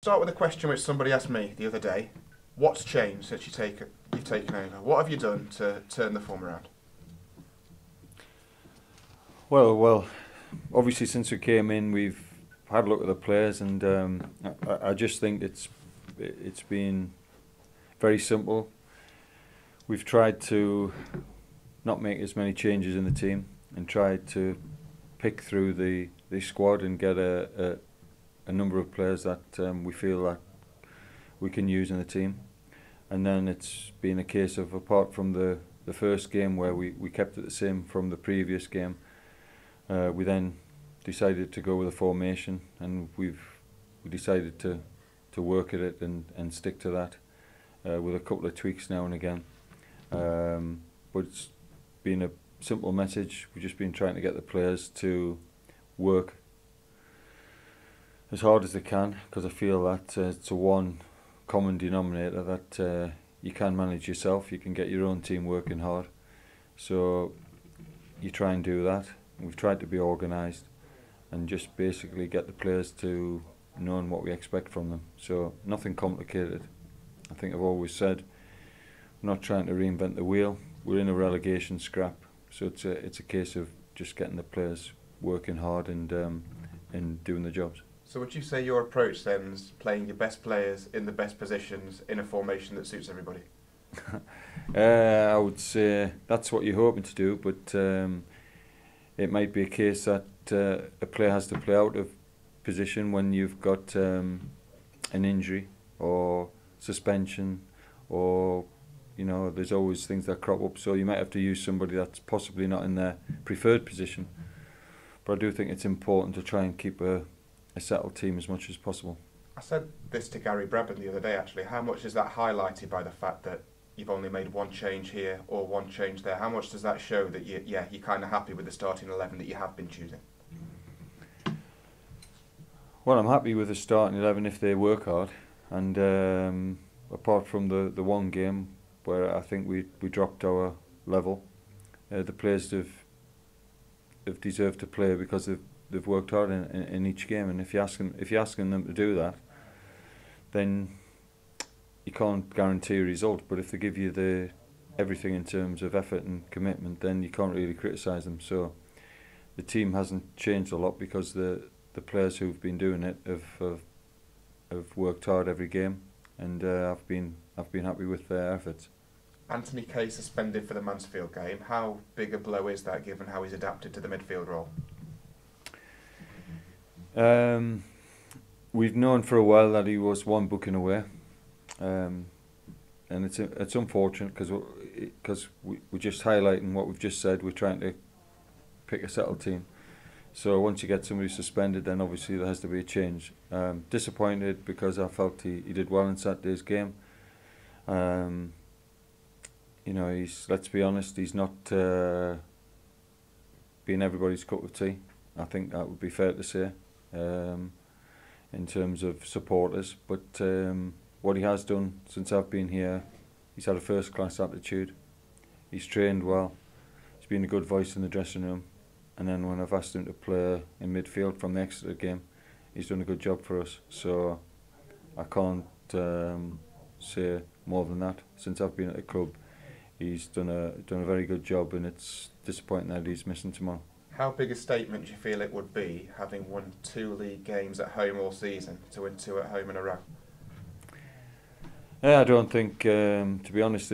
Start with a question which somebody asked me the other day. What's changed since you've taken over? What have you done to turn the form around? Well, obviously since we came in, we've had a look at the players, and I just think it's been very simple. We've tried to not make as many changes in the team and tried to pick through the squad and get a number of players that we feel that we can use in the team. And then it's been a case of, apart from the first game where we kept it the same from the previous game, we then decided to go with a formation, and we decided to work at it and stick to that with a couple of tweaks now and again. But it's been a simple message. We've just been trying to get the players to work as hard as they can, because I feel that it's a one common denominator that you can manage yourself. You can get your own team working hard, so you try and do that. We've tried to be organised and just basically get the players to knowing what we expect from them. So nothing complicated. I think I've always said, we're not trying to reinvent the wheel. We're in a relegation scrap, so it's a case of just getting the players working hard and doing the jobs. So would you say your approach then is playing your best players in the best positions in a formation that suits everybody? I would say that's what you're hoping to do, but it might be a case that a player has to play out of position when you've got an injury or suspension, or there's always things that crop up, so you might have to use somebody that's possibly not in their preferred position. But I do think it's important to try and keep a settled team as much as possible. I said this to Gary Brabham the other day actually. How much is that highlighted by the fact that you've only made one change here or one change there? How much does that show that you're kind of happy with the starting 11 that you have been choosing? Well, I'm happy with the starting 11 if they work hard, and apart from the one game where I think we dropped our level, the players have deserved to play because they've worked hard in each game. And if you're asking them to do that, then you can't guarantee a result. But if they give you everything in terms of effort and commitment, then you can't really criticise them. So the team hasn't changed a lot because the players who've been doing it have worked hard every game, and I've been happy with their efforts. Anthony Kay suspended for the Mansfield game. How big a blow is that, given how he's adapted to the midfield role? We've known for a while that he was one booking away, and it's unfortunate because we're just highlighting what we've just said. We're trying to pick a settled team. So once you get somebody suspended, then obviously there has to be a change. Disappointed because I felt he did well in Saturday's game. Let's be honest, he's not been everybody's cup of tea. I think that would be fair to say, in terms of supporters. But what he has done since I've been here, he's had a first-class attitude. He's trained well. He's been a good voice in the dressing room. And then when I've asked him to play in midfield from the Exeter game, he's done a good job for us. So I can't say more than that. Since I've been at the club, he's done a very good job, and it's disappointing that he's missing tomorrow. How big a statement do you feel it would be, having won 2 league games at home all season, to win 2 at home in a row? Yeah, I don't think, to be honest,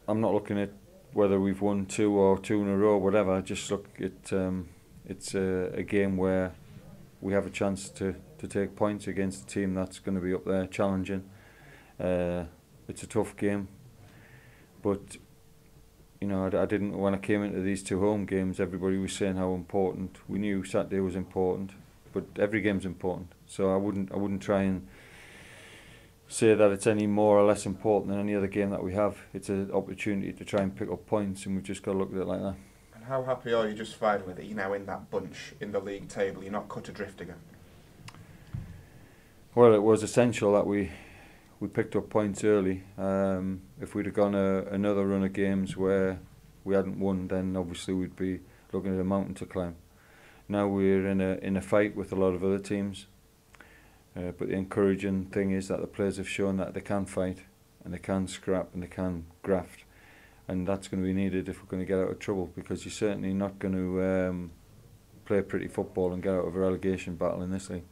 I'm not looking at whether we've won 2 or 2 in a row, whatever. I just look at it's a game where we have a chance to take points against a team that's going to be up there challenging. It's a tough game, but I didn't. When I came into these 2 home games, everybody was saying how important. We knew Saturday was important, but every game's important. So I wouldn't try and say that it's any more or less important than any other game that we have. It's an opportunity to try and pick up points, and we've just got to look at it like that. And how happy are you just finally that you're now in that bunch in the league table? You're not cut adrift again? Well, it was essential that we picked up points early. If we'd have gone another run of games where we hadn't won, then obviously we'd be looking at a mountain to climb. Now we're in a fight with a lot of other teams. But the encouraging thing is that the players have shown that they can fight and they can scrap and they can graft, and that's going to be needed if we're going to get out of trouble, because you're certainly not going to play pretty football and get out of a relegation battle in this league.